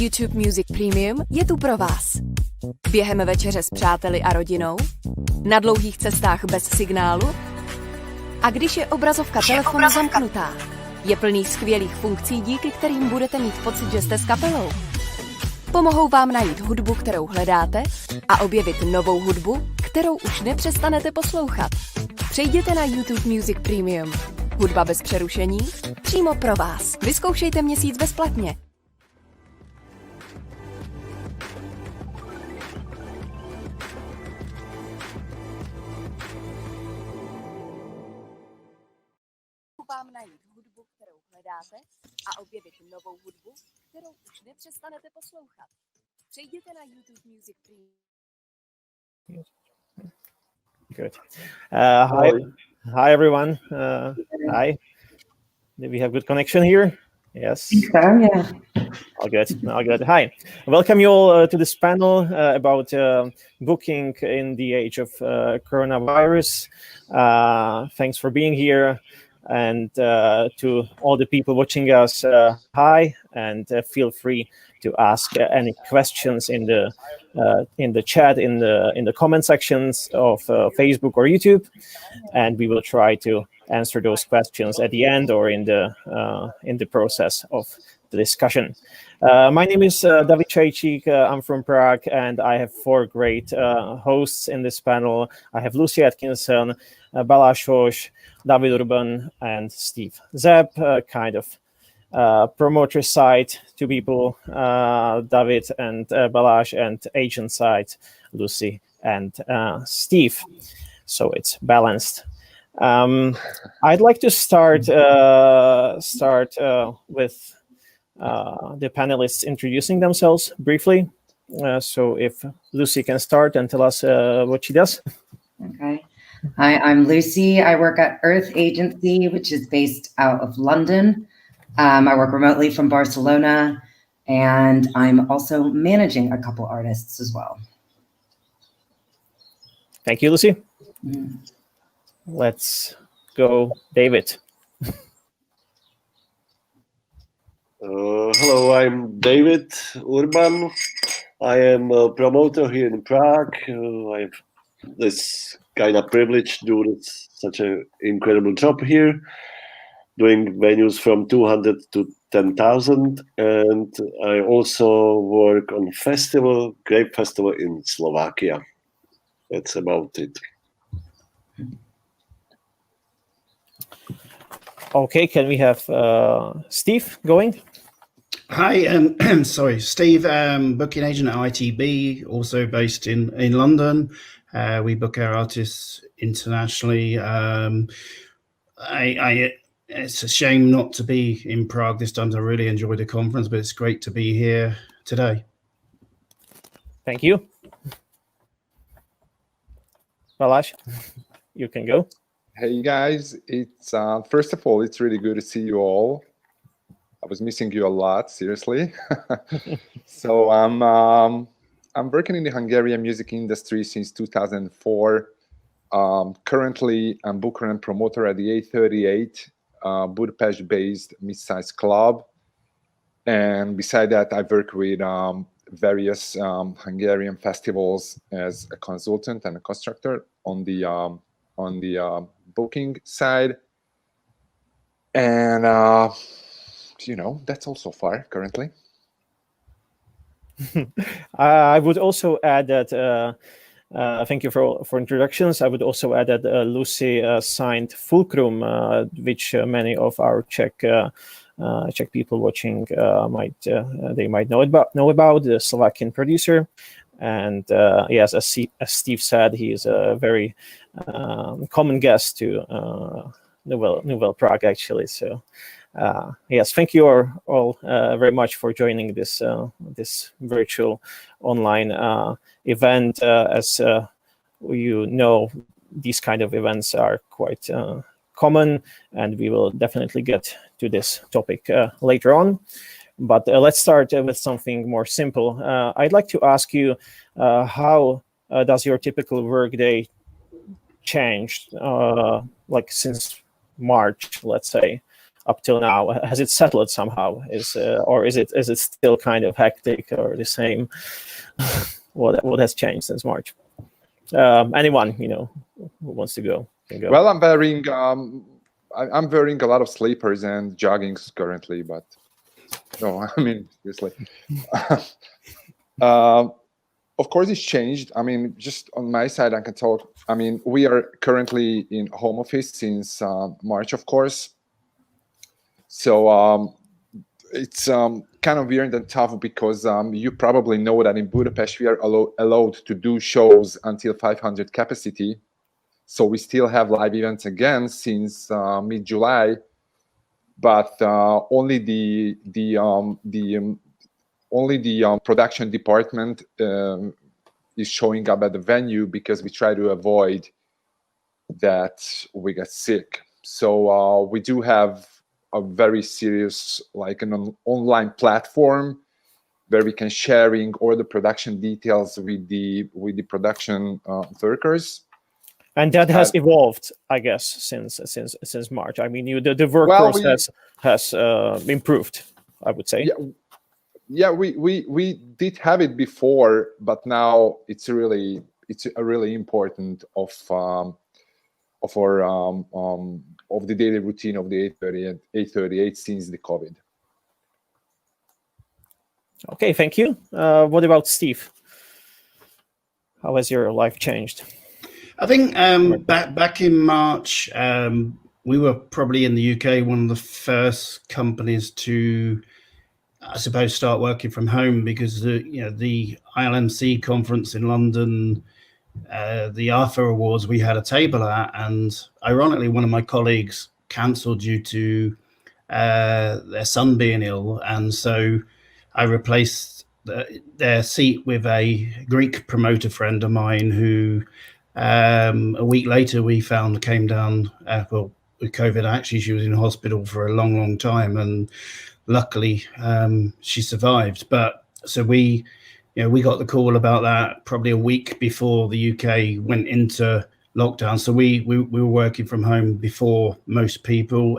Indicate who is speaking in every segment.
Speaker 1: YouTube Music Premium je tu pro vás. Během večeře s přáteli a rodinou? Na dlouhých cestách bez signálu? A když je obrazovka telefonu zamknutá? Je plný skvělých funkcí, díky kterým budete mít pocit, že jste s kapelou. Pomohou vám najít hudbu, kterou hledáte, a objevit novou hudbu, kterou už nepřestanete poslouchat. Přejděte na YouTube Music Premium. Hudba bez přerušení, přímo pro vás. Vyzkoušejte měsíc bezplatně. Vám najít hudbu, kterou hledáte, a objevit novou hudbu, kterou už nepřestanete poslouchat. Přejděte na YouTube Music Premium.
Speaker 2: Good. Hi everyone. Hi. Do we have good connection here? Yes.
Speaker 3: Yeah.
Speaker 2: All good. Hi. Welcome you all to this panel about booking in the age of coronavirus. Thanks for being here. And to all the people watching us, hi, and feel free to ask any questions in the chat, in the comment sections of Facebook or YouTube, and we will try to answer those questions at the end or in the process of the discussion. My name is David Čajčík. I'm from Prague, and I have four great hosts in this panel. I have Lucy Atkinson, Balász Soós, David Urban, and Steve Zapp, kind of promoter side, two people, David and Balász, and agent side, Lucy and Steve. So it's balanced. I'd like to start with the panelists introducing themselves briefly. So if Lucy can start and tell us what she does.
Speaker 3: Okay. Hi, I'm Lucy. I work at Earth Agency, which is based out of London. I work remotely from Barcelona, and I'm also managing a couple artists as well.
Speaker 2: Thank you, Lucy. Let's go, David.
Speaker 4: Hello, I'm David Urban. I am a promoter here in Prague. I have this kind of privilege to do such an incredible job here, doing venues from 200 to 10,000. And I also work on Grape Festival in Slovakia. That's about it.
Speaker 2: Okay, can we have Steve going?
Speaker 5: Hi, sorry, Steve, booking agent at ITB, also based in London. We book our artists internationally. It's a shame not to be in Prague this time. I really enjoyed the conference, but it's great to be here today.
Speaker 2: Thank you. Balász, you can go.
Speaker 6: Hey guys, it's first of all, it's really good to see you all. I was missing you a lot, seriously. So I'm working in the Hungarian music industry since 2004. Currently, I'm booker and promoter at the A38, Budapest-based mid-sized club. And beside that, I work with various Hungarian festivals as a consultant and a constructor on the booking side. And, that's all so far currently.
Speaker 2: I would also add that, thank you for introductions. I would also add that Lucy signed Fulcrum, which many of our Czech people watching might know about the Slovakian producer. And yes, as Steve said, he is a very common guest to Nouvelle Prague, actually. So yes, thank you all very much for joining this virtual online event. As you know, these kind of events are quite common, and we will definitely get to this topic later on. But let's start with something more simple. I'd like to ask you, how does your typical workday change, like since March, let's say? up till now? Has it settled somehow? Or is it still kind of hectic or the same? What has changed since March? Anyone who wants to go can go.
Speaker 6: Well, I'm wearing a lot of sleepers and joggings currently, but no, I mean seriously. Of course, it's changed. I mean, just on my side, I can talk. I mean, we are currently in home office since March, of course. So it's kind of weird and tough because you probably know that in Budapest we are allowed to do shows until 500 capacity. So we still have live events again since mid-July, but only the production department is showing up at the venue because we try to avoid that we get sick. So we do have a very serious, like an online platform where we can sharing all the production details with the production workers.
Speaker 2: And that has evolved, I guess, since March. I mean, the work process has improved, I would say.
Speaker 6: Yeah, we did have it before, but now it's a really important of the daily routine of the 8:30 and 8:38 since the COVID.
Speaker 2: Okay, thank you. What about Steve? How has your life changed?
Speaker 5: I think back in March, we were probably in the UK one of the first companies to, I suppose, start working from home because the ILMC conference in London, the Arthur Awards, we had a table at, and ironically, one of my colleagues cancelled due to their son being ill, and so I replaced their seat with a Greek promoter friend of mine who. A week later, we found came down with COVID. Actually, she was in hospital for a long time, and luckily she survived. But so we got the call about that probably a week before the UK went into lockdown. So we were working from home before most people.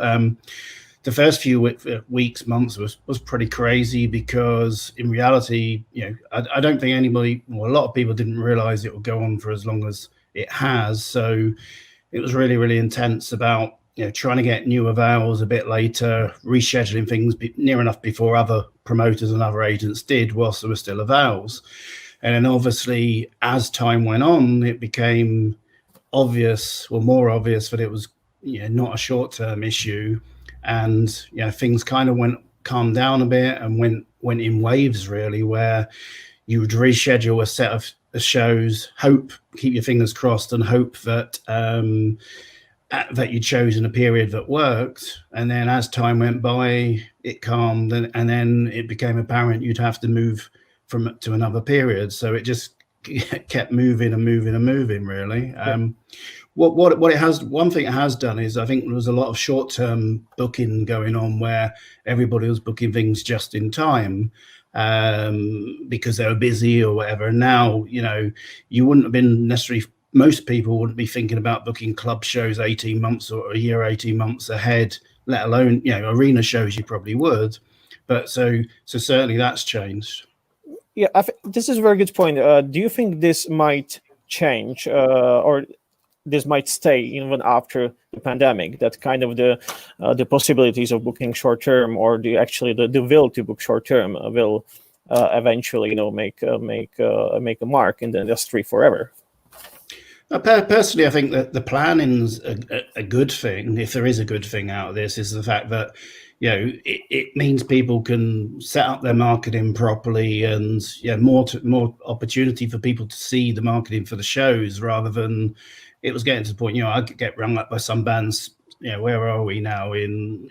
Speaker 5: The first few weeks, months was pretty crazy because in reality, I don't think anybody, a lot of people didn't realize it would go on for as long as it has. So it was really intense about trying to get new avowals a bit later, rescheduling things near enough before other promoters and other agents did whilst there were still avowals. And then obviously as time went on, it became obvious, or more obvious, that it was not a short-term issue, and things kind of calmed down a bit and went in waves really, where you would reschedule a set of shows, keep your fingers crossed and hope that that you'd chosen a period that worked, and then as time went by it calmed, and then it became apparent you'd have to move to another period. So it just kept moving really. What it has, one thing it has done is I think there was a lot of short-term booking going on where everybody was booking things just in time because they were busy or whatever. And now, you wouldn't have been necessarily, most people wouldn't be thinking about booking club shows 18 months or a year, 18 months ahead, let alone, arena shows you probably would. But so certainly that's changed.
Speaker 2: Yeah, this is a very good point. Do you think this might change or this might stay even after the pandemic, that kind of the possibilities of booking short term, or the will to book short term will eventually make a mark in the industry forever?
Speaker 5: Personally, I think that the planning's a good thing. If there is a good thing out of this, is the fact that it means people can set up their marketing properly, and more opportunity for people to see the marketing for the shows, rather than it was getting to the point, I could get rung up by some bands, where are we now in,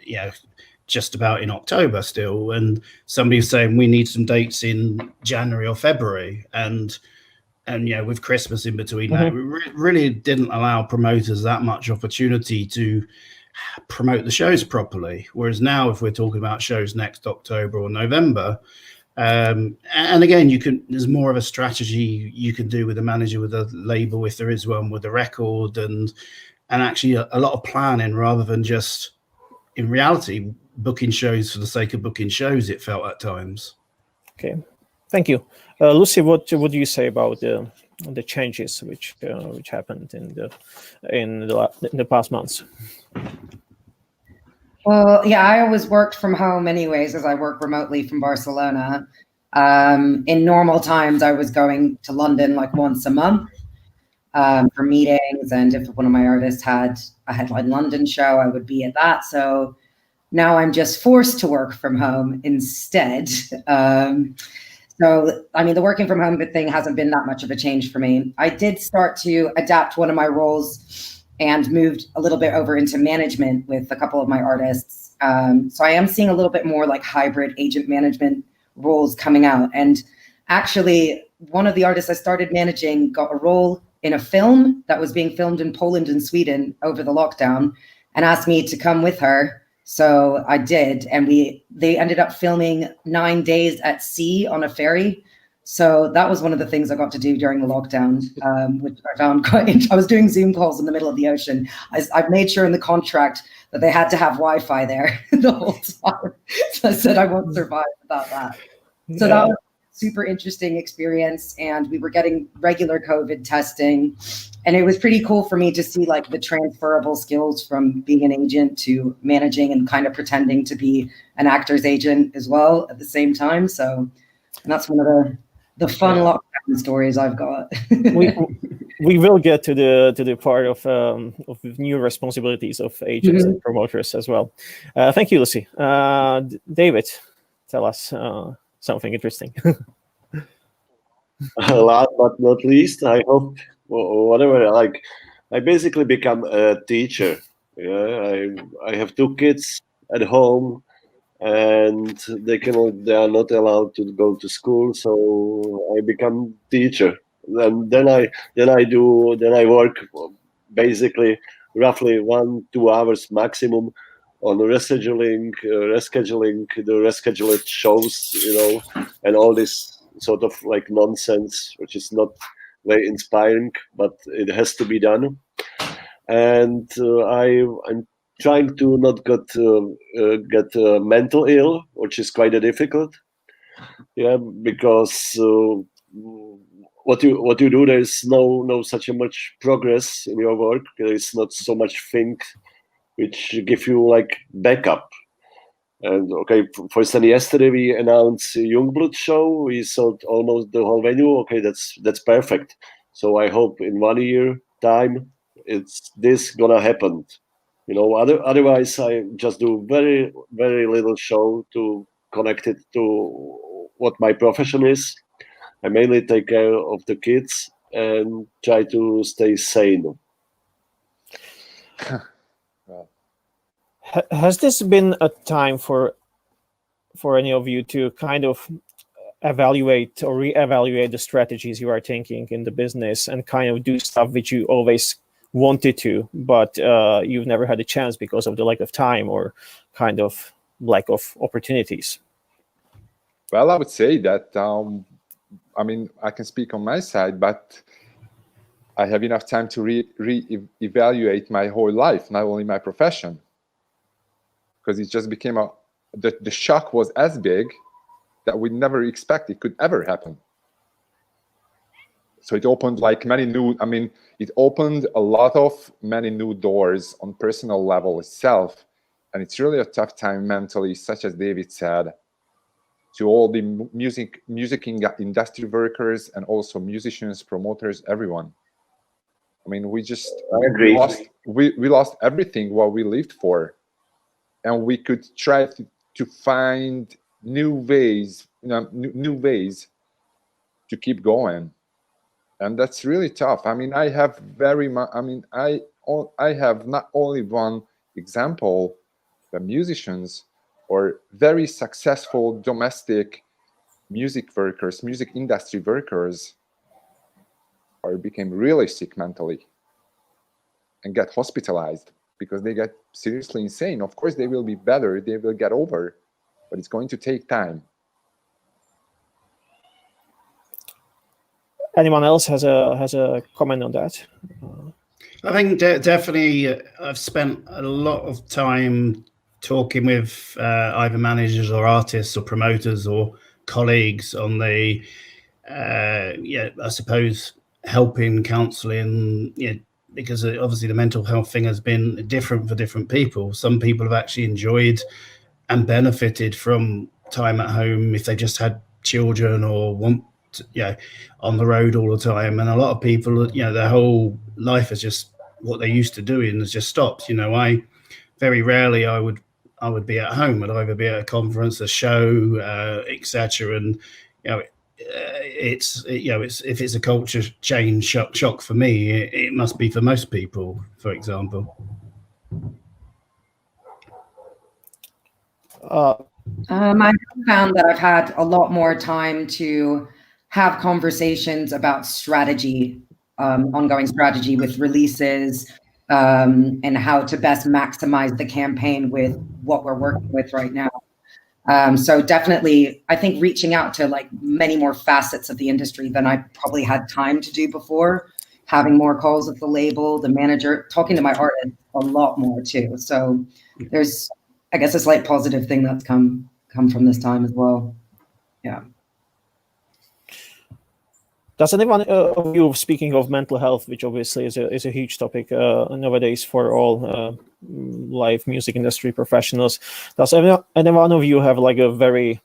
Speaker 5: just about in October still, and somebody was saying we need some dates in January or February, and with Christmas in between that, it really didn't allow promoters that much opportunity to promote the shows properly. Whereas now, if we're talking about shows next October or November, and again, there's more of a strategy you can do with a manager, with a label, if there is one, with a record, and actually a lot of planning rather than just in reality, booking shows for the sake of booking shows, it felt at times.
Speaker 2: Okay, thank you. Lucy, what would you say about the changes which happened in the past months?
Speaker 3: Well, yeah, I always worked from home anyways, as I work remotely from Barcelona. In normal times, I was going to London like once a month for meetings, and if one of my artists had a headline London show, I would be at that. So now I'm just forced to work from home instead. So, I mean, the working from home thing hasn't been that much of a change for me. I did start to adapt one of my roles and moved a little bit over into management with a couple of my artists. So I am seeing a little bit more like hybrid agent management roles coming out. And actually, one of the artists I started managing got a role in a film that was being filmed in Poland and Sweden over the lockdown and asked me to come with her. So I did, and they ended up filming 9 days at sea on a ferry. So that was one of the things I got to do during the lockdown, which I found I was doing Zoom calls in the middle of the ocean. I've made sure in the contract that they had to have Wi-Fi there the whole time. So I said I won't survive without that. So that was a super interesting experience, and we were getting regular COVID testing. And it was pretty cool for me to see like the transferable skills from being an agent to managing and kind of pretending to be an actor's agent as well at the same time. So that's one of the fun lockdown stories I've got.
Speaker 2: we will get to the part of new responsibilities of agents and promoters as well. Thank you, Lucy. David, tell us something interesting.
Speaker 4: Last but not least, I hope whatever. Like, I basically become a teacher. Yeah, I have 2 kids at home, and they are not allowed to go to school, so I become teacher. And then I work basically roughly 1-2 hours maximum on rescheduling the rescheduled shows, and all this sort of like nonsense, which is not very inspiring, but it has to be done. And I'm trying to not get mental ill, which is quite difficult. Yeah, because what you do, there is no such a much progress in your work. There is not so much thing which give you like backup. And okay, for instance, yesterday we announced Youngblood show. We sold almost the whole venue. Okay, that's perfect. So I hope in 1 year time it's this gonna happen. Otherwise I just do very, very little show to connect it to what my profession is. I mainly take care of the kids and try to stay sane.
Speaker 2: Has this been a time for any of you to kind of evaluate or reevaluate the strategies you are taking in the business and kind of do stuff which you always wanted to, but you've never had a chance because of the lack of time or kind of lack of opportunities?
Speaker 6: Well, I would say that, I can speak on my side, but I have enough time to re-evaluate my whole life, not only my profession. Because it just became the shock was as big that we never expect it could ever happen. So it opened like it opened many new doors on personal level itself. And it's really a tough time mentally, such as David said, to all the music industry workers and also musicians, promoters, everyone. We lost everything what we lived for. And we could try to find new ways to keep going, and that's really tough. I have I have not only one example, the musicians or very successful domestic music workers, music industry workers, became really sick mentally and get hospitalized because they get seriously insane. Of course, they will be better, they will get over, but it's going to take time.
Speaker 2: Anyone else has a comment on that?
Speaker 5: I think definitely I've spent a lot of time talking with either managers or artists or promoters or colleagues on the, I suppose, helping, counselling, because obviously the mental health thing has been different for different people. Some people have actually enjoyed and benefited from time at home if they just had children or want to, on the road all the time. And a lot of people, their whole life is just what they used to doing has just stopped. I very rarely I would be at home. I'd either be at a conference, a show, etc. And it's if it's a culture change shock for me, it must be for most people, for example.
Speaker 3: I found that I've had a lot more time to have conversations about strategy, ongoing strategy with releases, and how to best maximize the campaign with what we're working with right now. So definitely, I think reaching out to like many more facets of the industry than I probably had time to do before, having more calls with the label, the manager, talking to my artists a lot more too. So there's, I guess, a slight positive thing that's come from this time as well. Yeah.
Speaker 2: Does anyone of you, speaking of mental health, which obviously is a huge topic nowadays for all live music industry professionals, does anyone of you have like a very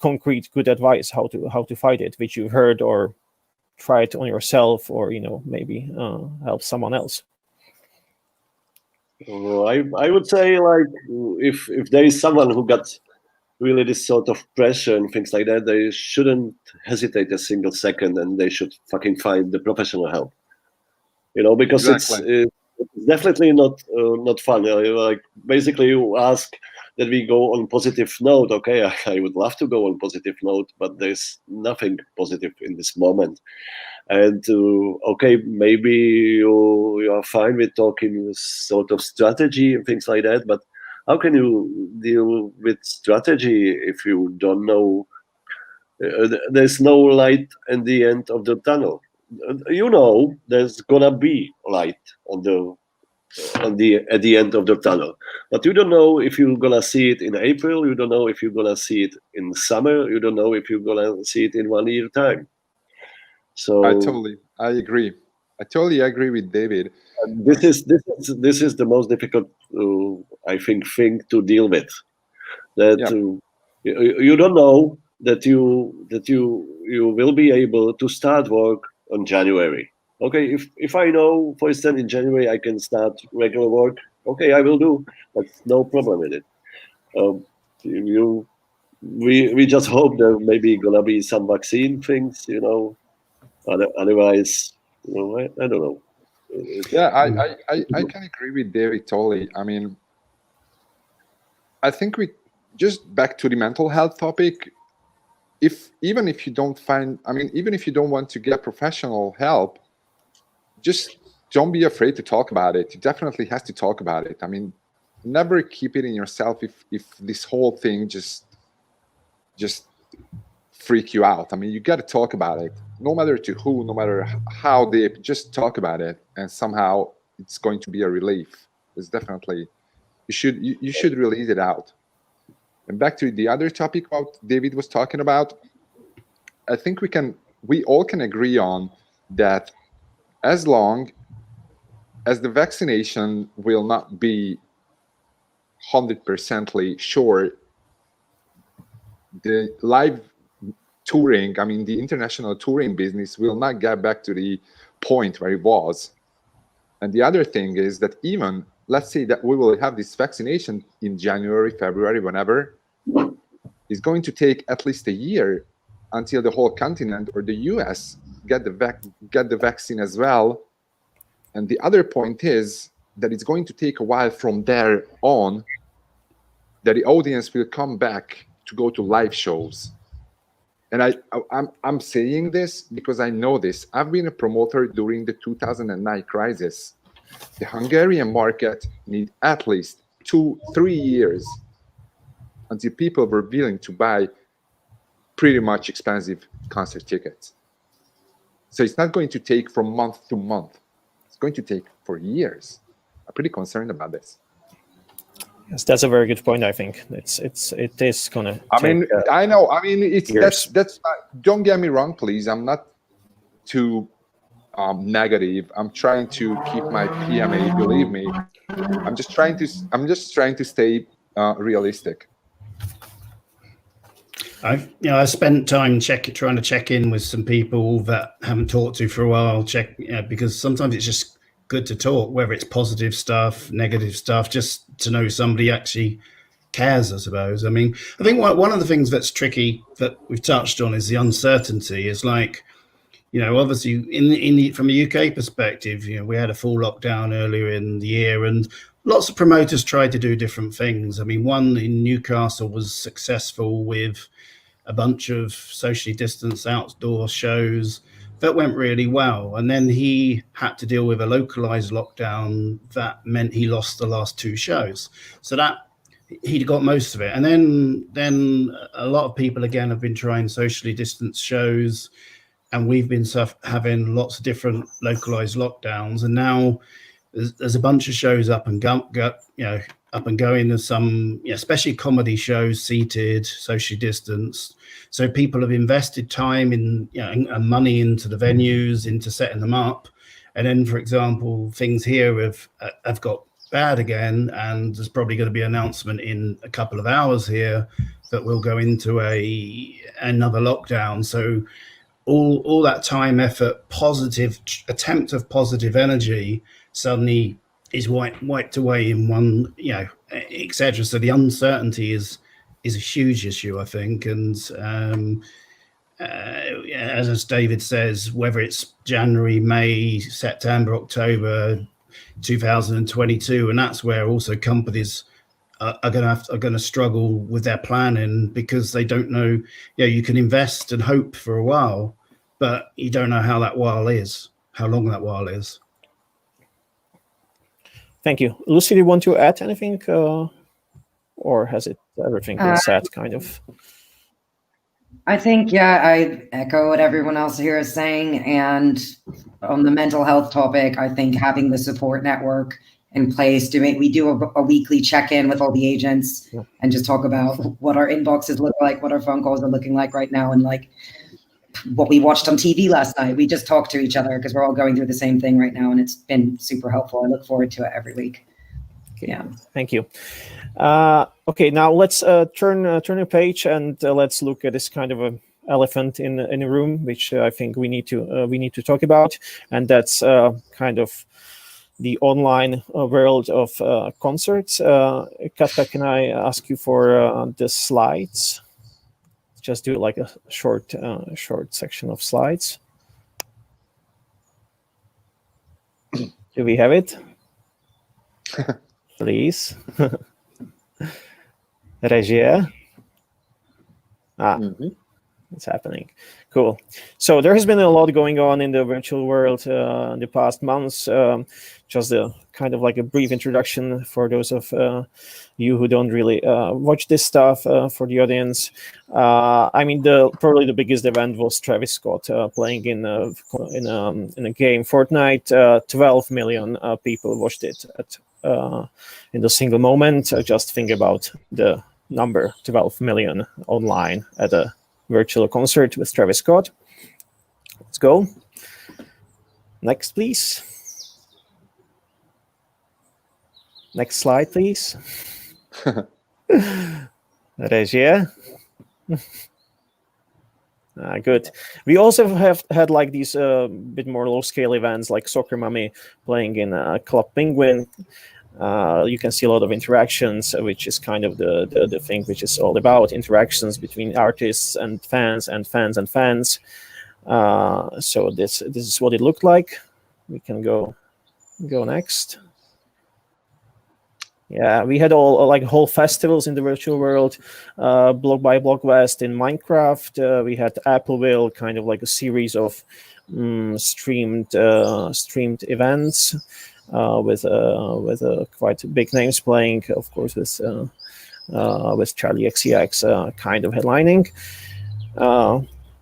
Speaker 2: concrete good advice how to fight it, which you've heard or tried on yourself, or maybe help someone else?
Speaker 4: I would say, like, if there is someone who got really this sort of pressure and things like that, they shouldn't hesitate a single second, and they should fucking find the professional help. Because
Speaker 6: Exactly.
Speaker 4: it's definitely not fun. Like, basically, you ask that we go on positive note. Okay, I would love to go on positive note, but there's nothing positive in this moment. And okay, maybe you are fine with talking sort of strategy and things like that, but how can you deal with strategy if you don't know? There's no light at the end of the tunnel. There's gonna be light at the end of the tunnel, but you don't know if you're gonna see it in April. You don't know if you're gonna see it in summer. You don't know if you're gonna see it in 1 year time. So
Speaker 6: I totally agree with David.
Speaker 4: this is the most difficult, I think, thing to deal with. That you don't know that you will be able to start work on January. Okay, if I know, for instance, in January I can start regular work, okay, I will do. That's no problem with it. We just hope there maybe gonna be some vaccine things, Otherwise, I don't know.
Speaker 6: Yeah, I can agree with David totally. I mean, I think we just back to the mental health topic. Even if you don't want to get professional help, just don't be afraid to talk about it. You definitely has to talk about it. I mean, never keep it in yourself if this whole thing just freak you out. I mean, you got to talk about it, no matter to who, no matter how deep. Just talk about it, and somehow it's going to be a relief. It's definitely you should release it out. And back to the other topic about David was talking about, I think we all can agree on that as long as the vaccination will not be 100% sure, the live touring, I mean, the international touring business will not get back to the point where it was. And the other thing is that even, let's say that we will have this vaccination in January, February, whenever, it's going to take at least a year until the whole continent or the US get the vaccine as well. And the other point is that it's going to take a while from there on that the audience will come back to go to live shows. And I'm saying this because I know this. I've been a promoter during the 2009 crisis. The Hungarian market need at least 2-3 years until people were willing to buy pretty much expensive concert tickets. So it's not going to take from month to month. It's going to take for years. I'm pretty concerned about this.
Speaker 2: Yes, that's a very good point. I think it is gonna.
Speaker 6: I mean, I know. I mean, it's
Speaker 2: years.
Speaker 6: that's. Don't get me wrong, please. I'm not too negative. I'm trying to keep my PMA. Believe me, I'm just trying to stay realistic.
Speaker 5: I spent time trying to check in with some people that haven't talked to for a while. Because sometimes it's just good to talk, whether it's positive stuff, negative stuff, just to know somebody actually cares, I suppose. I mean, I think one of the things that's tricky that we've touched on is the uncertainty. Is like, obviously from a UK perspective, we had a full lockdown earlier in the year, and lots of promoters tried to do different things. I mean, one in Newcastle was successful with a bunch of socially distanced outdoor shows that went really well. And then he had to deal with a localized lockdown that meant he lost the last 2 shows. So that he got most of it. And then a lot of people, again, have been trying socially distanced shows, and we've been having lots of different localized lockdowns. And now there's a bunch of shows up and going. There's some, especially comedy shows, seated, socially distanced. So people have invested time and money into the venues, into setting them up. And then, for example, things here have got bad again, and there's probably going to be an announcement in a couple of hours here that we'll go into another lockdown. So all that time, effort, positive attempt of positive energy suddenly is wiped away in one, etc. So the uncertainty is a huge issue, I think. And as David says, whether it's January, May, September, October 2022, and that's where also companies are going to struggle with their planning, because they don't know. You can invest and hope for a while, but you don't know how long that while is.
Speaker 2: Thank you. Lucy, do you want to add anything, or has everything been said, kind of?
Speaker 3: I think, I echo what everyone else here is saying. And on the mental health topic, I think having the support network in place, we do a weekly check-in with all the agents and just talk about what our inboxes look like, what our phone calls are looking like right now, and like what we watched on TV last night. We just talk to each other because we're all going through the same thing right now, and it's been super helpful. I look forward to it every week. Yeah.
Speaker 2: Thank you. Okay, now let's turn a page and let's look at this kind of a elephant in the room, which I think we need to talk about, and that's kind of the online world of concerts. Katka, can I ask you for the slides? Just do like a short section of slides. Do we have it? Please. Regia. It's happening. Cool. So there has been a lot going on in the virtual world in the past months. Just a kind of like a brief introduction for those of you who don't really watch this stuff for the audience. I mean, probably the biggest event was Travis Scott playing in a game, Fortnite. 12 million people watched it in the single moment. Just think about the number, 12 million online at a virtual concert with Travis Scott. Let's go. Next, please. Next slide, please. Regia. Good. We also have had like these bit more low-scale events, like Soccer Mommy playing in Club Penguin. You can see a lot of interactions, which is kind of the thing which is all about interactions between artists and fans and fans and fans. So this is what it looked like. We can go next. Yeah, we had whole festivals in the virtual world. Block by Block West in Minecraft. We had Appleville, kind of like a series of streamed events. With quite big names playing, of course, with Charlie XCX kind of headlining.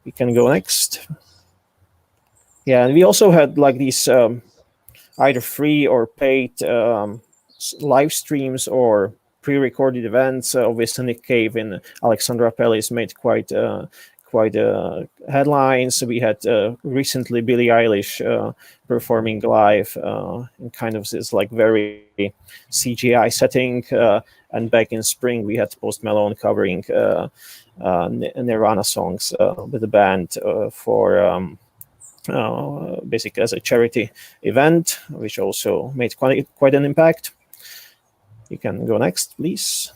Speaker 2: We can go next. Yeah, and we also had like these either free or paid live streams or pre-recorded events. Obviously, Nick Cave and Alexandra Pellis made quite headlines. We had recently Billie Eilish performing live in kind of this like very CGI setting. And back in spring, we had Post Malone covering Nirvana songs with the band for basically as a charity event, which also made quite an impact. You can go next, please.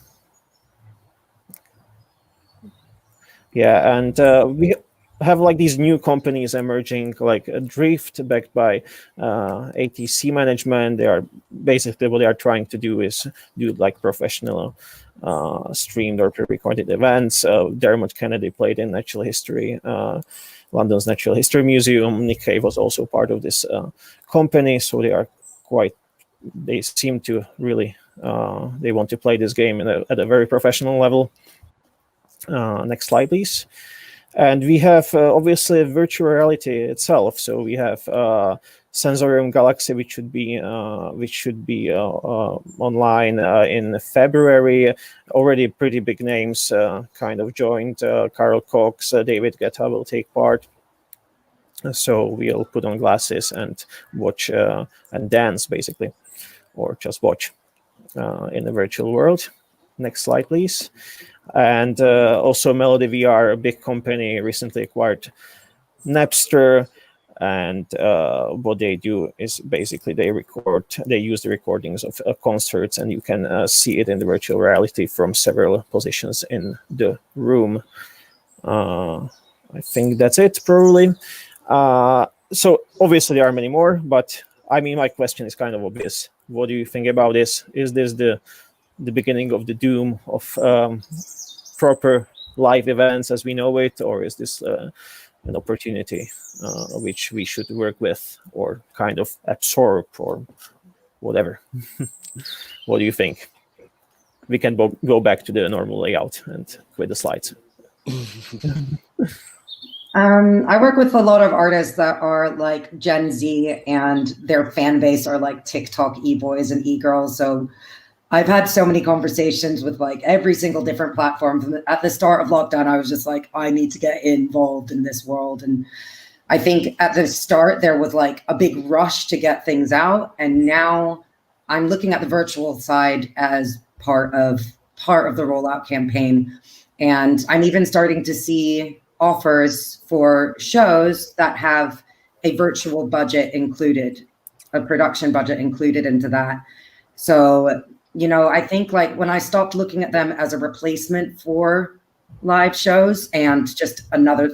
Speaker 2: Yeah, and we have like these new companies emerging, like Drift, backed by ATC management. They are basically, what they are trying to do is do like professional streamed or pre-recorded events. Dermot Kennedy played in Natural History, London's Natural History Museum. Nick Cave was also part of this company, so they seem to really they want to play this game at a very professional level. Next slide, please. And we have obviously virtual reality itself. So we have Sensorium Galaxy, which should be online in February. Already pretty big names kind of joined. Carl Cox, David Guetta will take part. So we'll put on glasses and watch and dance, basically, or just watch in the virtual world. Next slide, please. And also Melody VR, a big company, recently acquired Napster. And what they do is basically they use the recordings of concerts, and you can see it in the virtual reality from several positions in the room. I think that's it, probably. So obviously there are many more, but I mean, my question is kind of obvious. What do you think about this? Is this the beginning of the doom of proper live events as we know it, or is this an opportunity which we should work with or kind of absorb or whatever? What do you think? We can go back to the normal layout and quit the slides.
Speaker 3: I work with a lot of artists that are like Gen Z, and their fan base are like TikTok e-boys and e-girls. So I've had so many conversations with like every single different platform. At the start of lockdown, I was just like, I need to get involved in this world. And I think at the start, there was like a big rush to get things out. And now I'm looking at the virtual side as part of the rollout campaign. And I'm even starting to see offers for shows that have a virtual budget included, a production budget included into that. So, you know, I think like when I stopped looking at them as a replacement for live shows and just another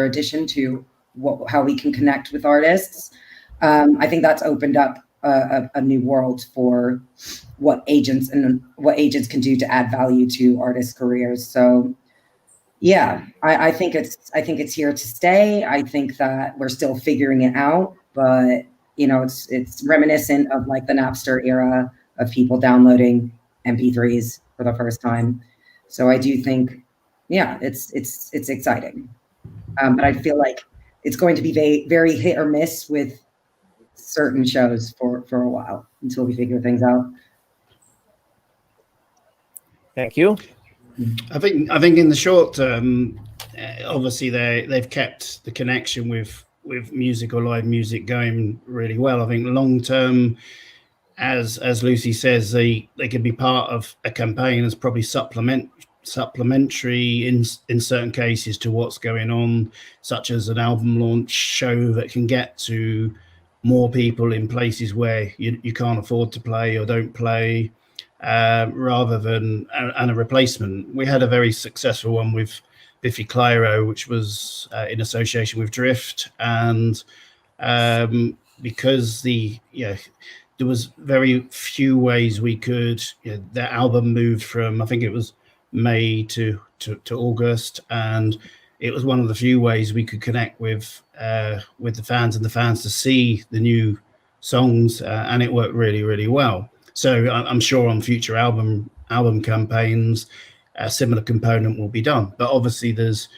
Speaker 3: addition to how we can connect with artists, I think that's opened up a new world for what agents can do to add value to artists' careers. So yeah, I think it's here to stay. I think that we're still figuring it out, but you know, it's reminiscent of like the Napster era of people downloading MP3s for the first time. So I do think, yeah, it's exciting. But I feel like it's going to be very hit or miss with certain shows for a while until we figure things out.
Speaker 2: Thank you.
Speaker 5: I think in the short term, obviously they've kept the connection with music or live music going really well. I think long term, as Lucy says, they could be part of a campaign as probably supplementary in certain cases to what's going on, such as an album launch show that can get to more people in places where you can't afford to play or don't play. Rather than a replacement. We had a very successful one with Biffy Clyro, which was in association with Drift, and because there was very few ways we could. Their album moved from, I think it was May to August, and it was one of the few ways we could connect with the fans and the fans to see the new songs, and it worked really, really well. So I'm sure on future album campaigns, a similar component will be done. But obviously, there's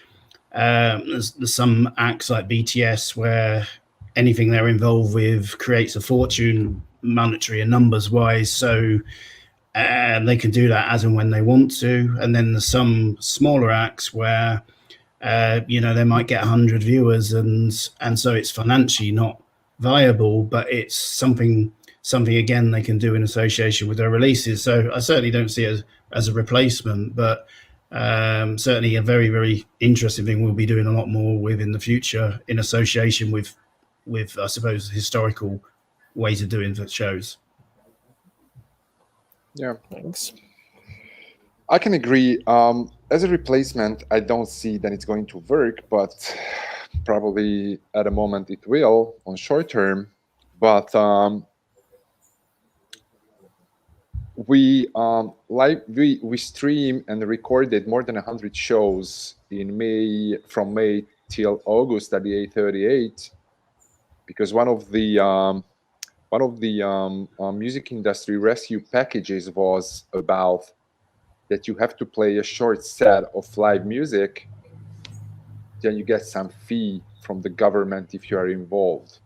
Speaker 5: some acts like BTS where anything they're involved with creates a fortune, monetary and numbers wise. So and they can do that as and when they want to. And then there's some smaller acts where they might get 100 viewers, and so it's financially not viable, but it's something again they can do in association with their releases. So I certainly don't see it as a replacement, but certainly a very, very interesting thing we'll be doing a lot more with in the future in association with I suppose historical ways of doing the shows.
Speaker 6: Yeah,
Speaker 2: Thanks.
Speaker 6: I can agree. As a replacement, I don't see that it's going to work, but probably at a moment it will on short term. But we stream and recorded more than 100 shows in May, from May till August at the A38, because one of the music industry rescue packages was about that you have to play a short set of live music, then you get some fee from the government if you are involved.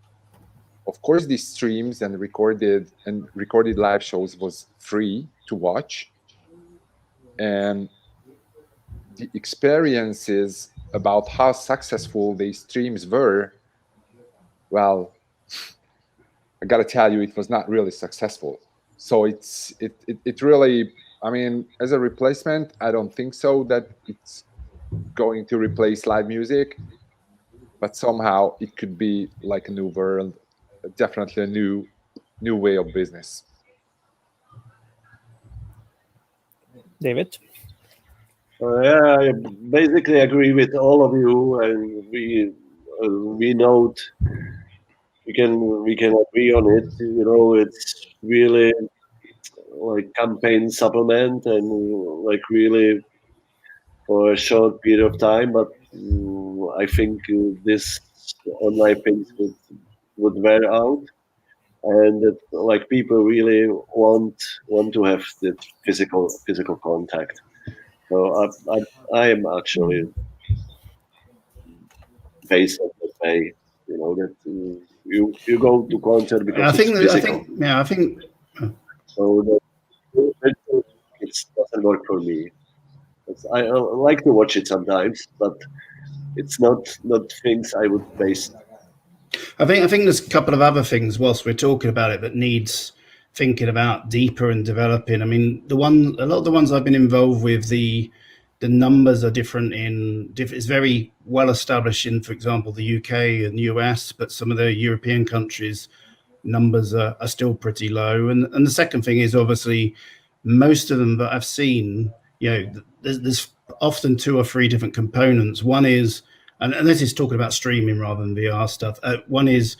Speaker 6: Of course, these streams and recorded live shows was free to watch, and the experiences about how successful these streams were, well, I gotta tell you, it was not really successful. So it really, I mean, as a replacement, I don't think so that it's going to replace live music, but somehow it could be like a new world, definitely a new way of business.
Speaker 2: David?
Speaker 4: Yeah, I basically agree with all of you, and we note we can agree on it. You know, it's really like campaign supplement and like really for a short period of time, but I think this online things would wear out, and that like people really want to have that physical contact. So I am actually based on that way, you know, that you go to concert because
Speaker 5: I think
Speaker 4: so it doesn't work for me. I like to watch it sometimes, but it's not things I would base.
Speaker 5: I think there's a couple of other things whilst we're talking about it that needs thinking about deeper and developing. I mean, a lot of the ones I've been involved with, the numbers are different it's very well established in, for example, the UK and US, but some of the European countries numbers are still pretty low. And the second thing is obviously most of them that I've seen, you know, there's often 2 or 3 different components. One is, and this is talking about streaming rather than VR stuff. One is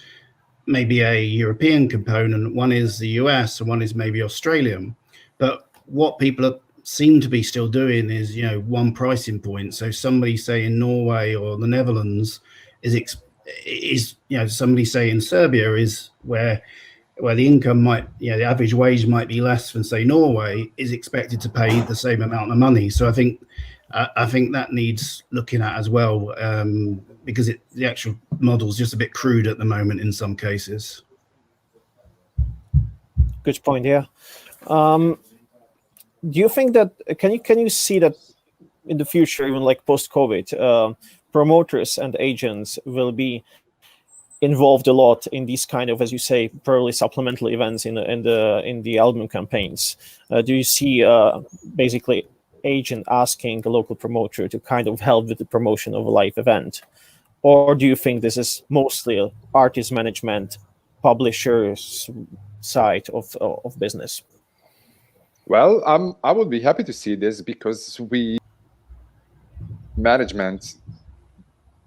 Speaker 5: maybe a European component, one is the US, and one is maybe Australian. But what people seem to be still doing is, you know, one pricing point. So somebody say in Norway or the Netherlands is you know, somebody say in Serbia is where the income might, you know, the average wage might be less than say Norway, is expected to pay the same amount of money. So I think that needs looking at as well, because the actual model is just a bit crude at the moment in some cases.
Speaker 2: Good point. Yeah. Do you think that can you see that in the future, even like post-COVID, promoters and agents will be involved a lot in these kind of, as you say, probably supplemental events in the album campaigns? Do you see basically agent asking a local promoter to kind of help with the promotion of a live event, or do you think this is mostly artist management, publishers side of business?
Speaker 6: Well, I would be happy to see this, because management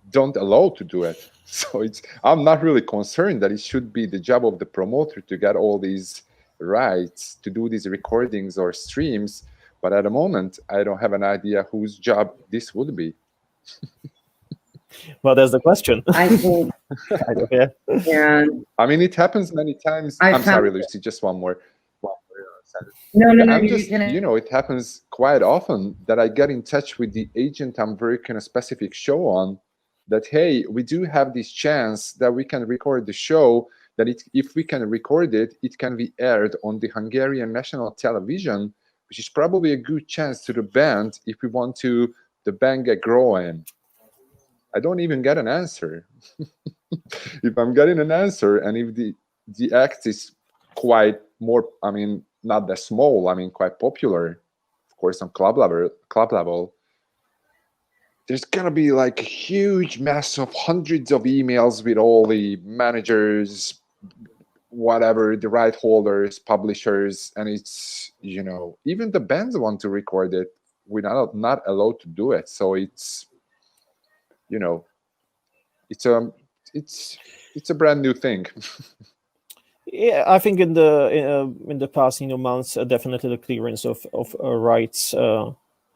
Speaker 6: don't allow to do it. So I'm not really concerned that it should be the job of the promoter to get all these rights to do these recordings or streams. But at the moment, I don't have an idea whose job this would be.
Speaker 2: Well, there's the question.
Speaker 3: I think,
Speaker 2: yeah.
Speaker 6: I mean, it happens many times. I'm sorry, Lucy, just one more sentence.
Speaker 3: No,
Speaker 6: You know, it happens quite often that I get in touch with the agent I'm working a specific show on, that, hey, we do have this chance that we can record the show that if we can record it, it can be aired on the Hungarian national television, which is probably a good chance to the band if we want to the band get growing. I don't even get an answer. If I'm getting an answer, and if the act is quite more, I mean, not that small, I mean, quite popular, of course, on club level, there's gonna be like a huge mass of hundreds of emails with all the managers, whatever, the right holders, publishers, and it's, you know, even the bands want to record it. We're not allowed to do it. So it's, you know, it's a brand new thing.
Speaker 2: Yeah, I think in the past months, definitely the clearance of rights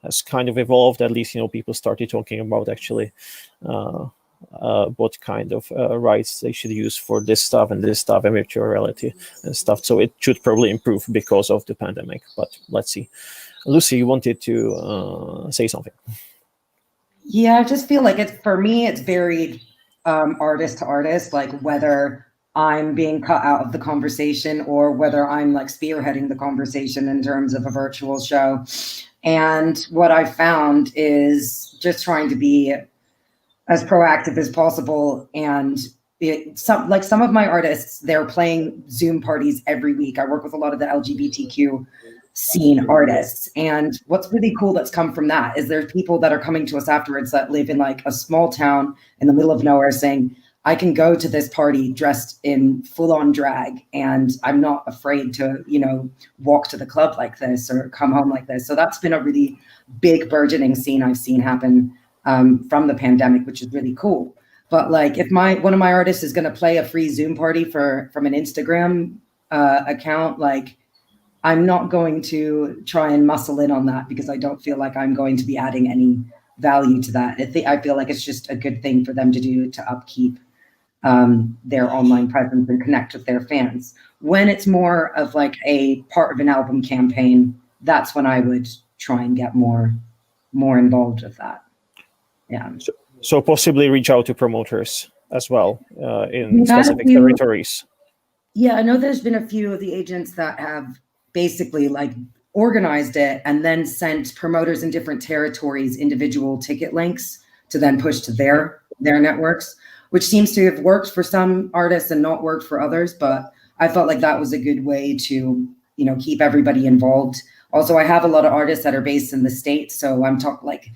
Speaker 2: has kind of evolved. At least people started talking about actually what kind of rights they should use for this stuff and virtual reality and stuff. So it should probably improve because of the pandemic. But let's see. Lucy, you wanted to say something.
Speaker 3: Yeah, I just feel like for me, it's varied artist to artist, like whether I'm being cut out of the conversation or whether I'm like spearheading the conversation in terms of a virtual show. And what I found is just trying to be as proactive as possible. And some of my artists, they're playing Zoom parties every week. I work with a lot of the LGBTQ scene artists. And what's really cool that's come from that is there's people that are coming to us afterwards that live in like a small town in the middle of nowhere saying, I can go to this party dressed in full-on drag and I'm not afraid to, walk to the club like this or come home like this. So that's been a really big burgeoning scene I've seen happen from the pandemic, which is really cool. But like if one of my artists is going to play a free Zoom party from an Instagram account, like I'm not going to try and muscle in on that because I don't feel like I'm going to be adding any value to that. I feel like it's just a good thing for them to do to upkeep their online presence and connect with their fans. When it's more of like a part of an album campaign, that's when I would try and get more involved with that. Yeah.
Speaker 2: So possibly reach out to promoters as well in specific territories.
Speaker 3: Yeah, I know there's been a few of the agents that have basically like organized it and then sent promoters in different territories individual ticket links to then push to their networks, which seems to have worked for some artists and not worked for others. But I felt like that was a good way to, keep everybody involved. Also, I have a lot of artists that are based in the States. So I'm talking like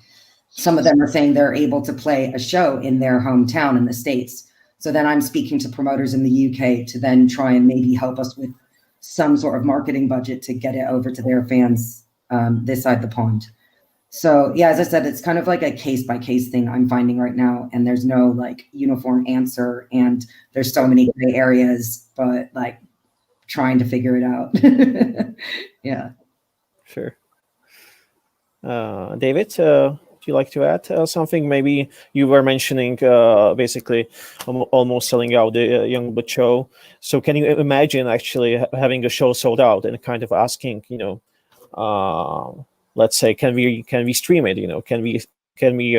Speaker 3: some of them are saying they're able to play a show in their hometown in the States. So then I'm speaking to promoters in the UK to then try and maybe help us with some sort of marketing budget to get it over to their fans this side of the pond. So yeah, as I said, it's kind of like a case by case thing I'm finding right now. And there's no like uniform answer and there's so many gray areas, but like trying to figure it out. Yeah.
Speaker 2: Sure. David, would you like to add something? Maybe you were mentioning basically almost selling out the Youngblood show. So can you imagine actually having a show sold out and kind of asking, let's say, can we stream it? Can we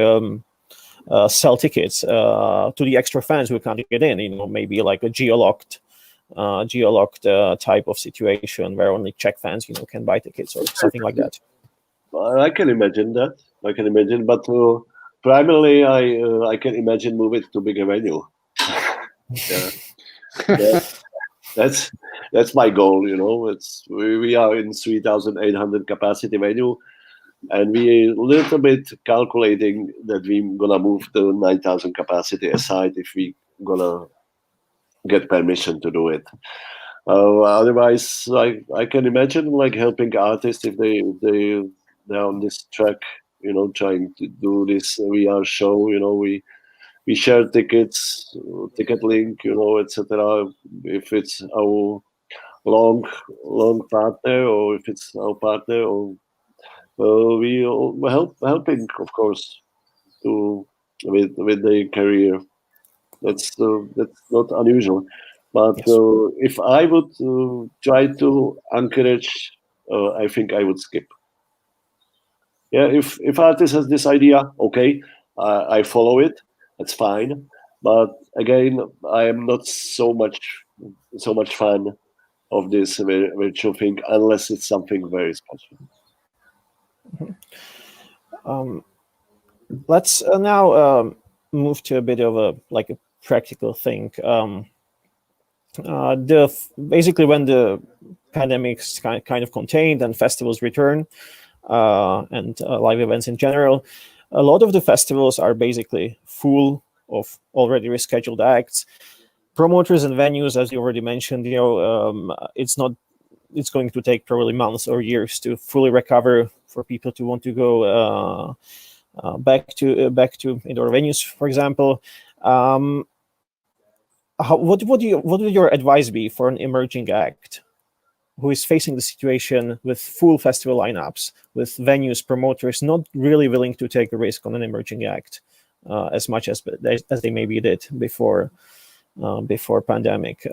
Speaker 2: sell tickets to the extra fans who can't get in? Maybe like a geolocked type of situation where only Czech fans, can buy tickets or something like that.
Speaker 4: I can imagine that. But primarily, I can imagine moving to bigger venue. That's my goal. We are in 3,800 capacity venue, and we a little bit calculating that we're gonna move the 9,000 capacity aside if we gonna get permission to do it. Otherwise, I can imagine like helping artists if they're on this track, trying to do this VR show. We share tickets, ticket link, etc. If it's our long partner or if it's our partner, or we helping, of course, with the career. That's not unusual. But
Speaker 2: Yes.
Speaker 4: If I would try to encourage, I think I would skip. Yeah, if artist has this idea, okay, I follow it. That's fine. But again, I am not so much so much fun of this virtual thing unless it's something very special.
Speaker 2: Let's now move to a bit of a practical thing. Basically, when the pandemic's kind of contained and festivals return, and live events in general, a lot of the festivals are basically full of already rescheduled acts. Promoters and venues, as you already mentioned, it's going to take probably months or years to fully recover for people to want to go back to indoor venues, for example. What would your advice be for an emerging act who is facing the situation with full festival lineups, with venues, promoters not really willing to take a risk on an emerging act as much as they maybe did before pandemic?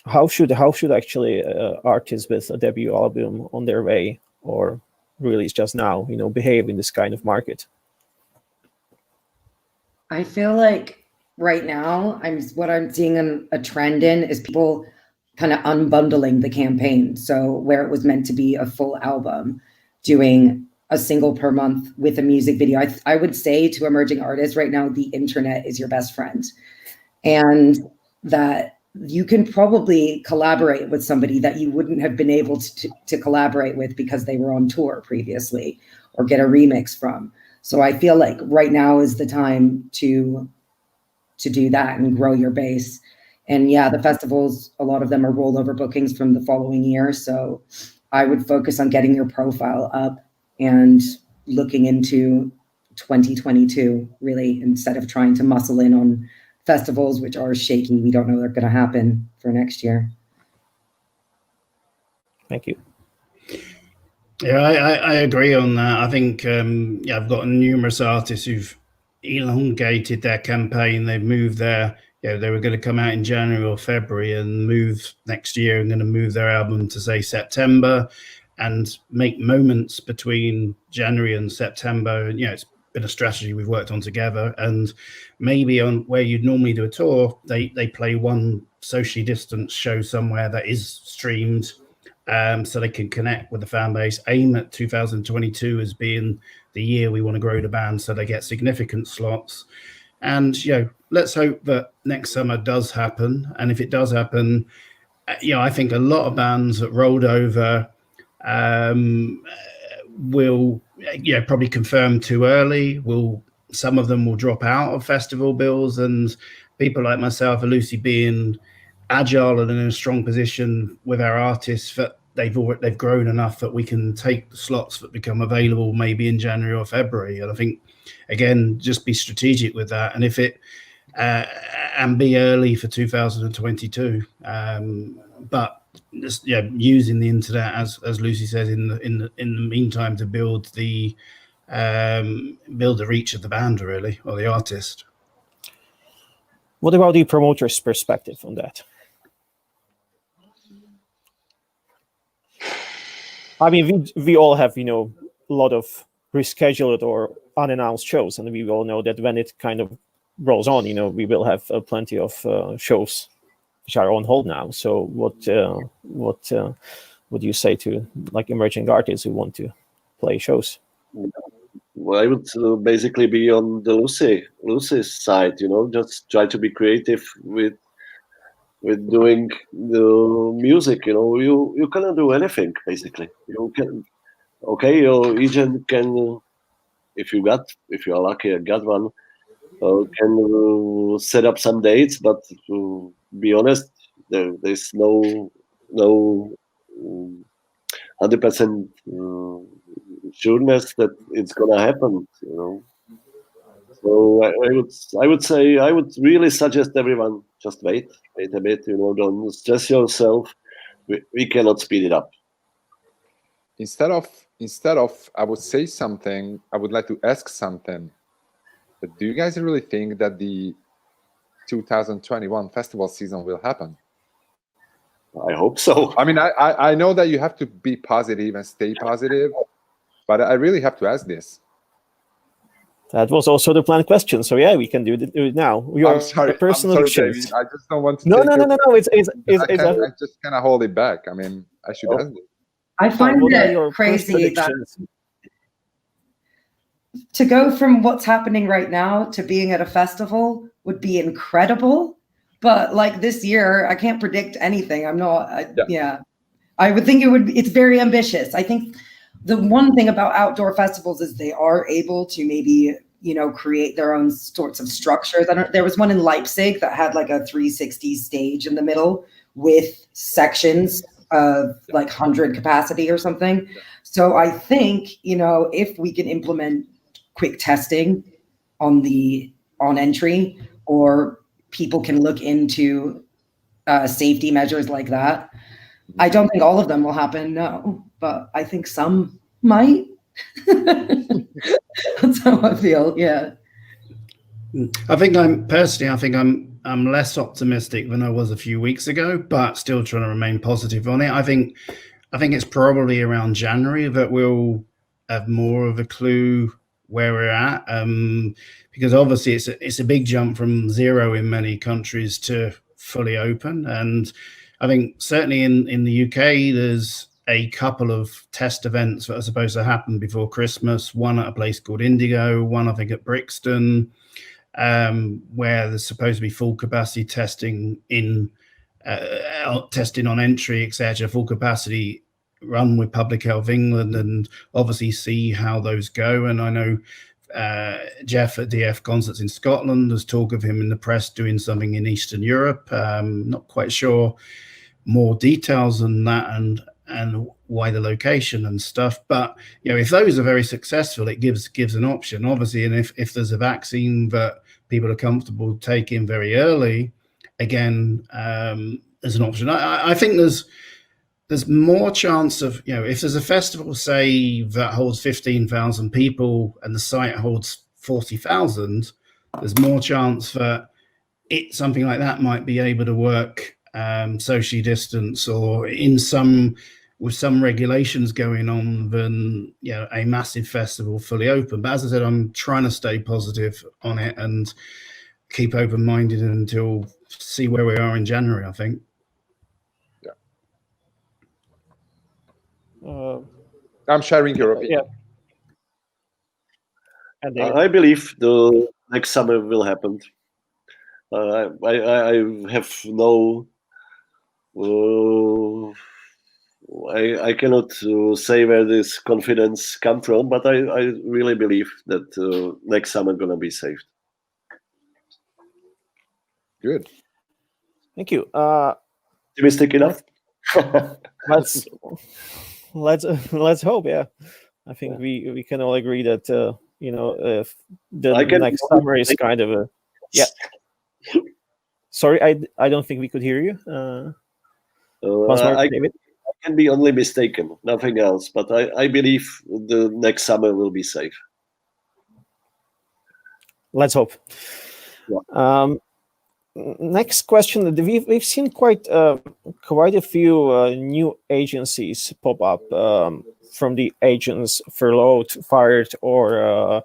Speaker 2: How should actually artists with a debut album on their way or release just now, behave in this kind of market?
Speaker 3: I feel like right now, what I'm seeing a trend in is people kind of unbundling the campaign. So where it was meant to be a full album, doing a single per month with a music video. I would say to emerging artists right now, the internet is your best friend, and that you can probably collaborate with somebody that you wouldn't have been able to collaborate with because they were on tour previously, or get a remix from. So I feel like right now is the time to do that and grow your base. And yeah, the festivals, a lot of them are rollover bookings from the following year. So I would focus on getting your profile up and looking into 2022, really, instead of trying to muscle in on festivals, which are shaky. We don't know they're going to happen for next year.
Speaker 2: Thank you.
Speaker 5: Yeah, I agree on that. I think, I've got numerous artists who've elongated their campaign. They've moved they were going to come out in January or February and move next year and going to move their album to say September and make moments between January and September. And, it's been a strategy we've worked on together. And maybe on where you'd normally do a tour, they play one socially distanced show somewhere that is streamed, so they can connect with the fan base. Aim at 2022 as being the year we want to grow the band, so they get significant slots. And let's hope that next summer does happen. And if it does happen, I think a lot of bands that rolled over will probably confirm too early. Some of them will drop out of festival bills, and people like myself and Lucy, being agile and in a strong position with our artists, that they've grown enough that we can take the slots that become available maybe in January or February. And I think, again, just be strategic with that, and if it and be early for 2022. But just using the internet, as Lucy says, in the meantime, to build the reach of the band, really, or the artist.
Speaker 2: What about the promoter's perspective on that? I mean, we all have, a lot of rescheduled or unannounced shows, and we all know that when it kind of rolls on, we will have plenty of shows which are on hold now. So what would you say to emerging artists who want to play shows?
Speaker 4: Well, I would basically be on the Lucy's side, just try to be creative with doing the music. You cannot do anything basically. You can, your agent can, if you are lucky and got one, can set up some dates, but to be honest, there's no 100% sureness that it's gonna happen. So I would really suggest everyone just wait a bit. Don't stress yourself. We cannot speed it up.
Speaker 6: Instead of I would say something, I would like to ask something. But do you guys really think that the 2021 festival season will happen?
Speaker 4: I hope so.
Speaker 6: I mean, I know that you have to be positive and stay positive, but I really have to ask this.
Speaker 2: That was also the planned question. So yeah, we can do it now.
Speaker 6: I'm sorry,
Speaker 2: choice.
Speaker 6: David. I just don't want to.
Speaker 2: No. It's
Speaker 6: I just kind of hold it back. I mean, I should ask it.
Speaker 3: I find it crazy that to go from what's happening right now to being at a festival would be incredible. But like this year, I can't predict anything. I'm not, I would think it's very ambitious. I think the one thing about outdoor festivals is they are able to maybe, create their own sorts of structures. There was one in Leipzig that had like a 360 stage in the middle with sections of like 100 capacity or something. So I think, if we can implement quick testing on entry, or people can look into safety measures like that. I don't think all of them will happen, no, but I think some might. That's how I feel. Yeah.
Speaker 5: I think I'm less optimistic than I was a few weeks ago, but still trying to remain positive on it. I think it's probably around January that we'll have more of a clue where we're at, because obviously it's a big jump from 0 in many countries to fully open. And I think certainly in the UK, there's a couple of test events that are supposed to happen before Christmas. One at a place called Indigo, one I think at Brixton, where there's supposed to be full capacity testing testing on entry, etc. Full capacity run with Public Health England, and obviously see how those go. And I know Jeff at DF Concerts in Scotland, there's talk of him in the press doing something in Eastern Europe. Not quite sure more details on that and why the location and stuff. But if those are very successful, it gives an option, obviously. And if there's a vaccine that people are comfortable taking very early, again, there's an option. I think there's more chance of, if there's a festival, say, that holds 15,000 people and the site holds 40,000, there's more chance that something like that might be able to work socially distance or with some regulations going on than a massive festival fully open. But as I said, I'm trying to stay positive on it and keep open-minded until see where we are in January, I think.
Speaker 6: I'm sharing your opinion.
Speaker 2: And
Speaker 4: I believe the next summer will happen. I have no. I cannot say where this confidence come from, but I really believe that next summer gonna be saved.
Speaker 6: Good.
Speaker 2: Thank you.
Speaker 4: Optimistic enough?
Speaker 2: Let's hope. Yeah, I think we can all agree that if the next summer is kind of a Sorry, I don't think we could hear you. Once more, David.
Speaker 4: I can be only mistaken, nothing else. But I believe the next summer will be safe.
Speaker 2: Let's hope. Yeah. Next question. We've seen quite a few new agencies pop up from the agents furloughed, fired, or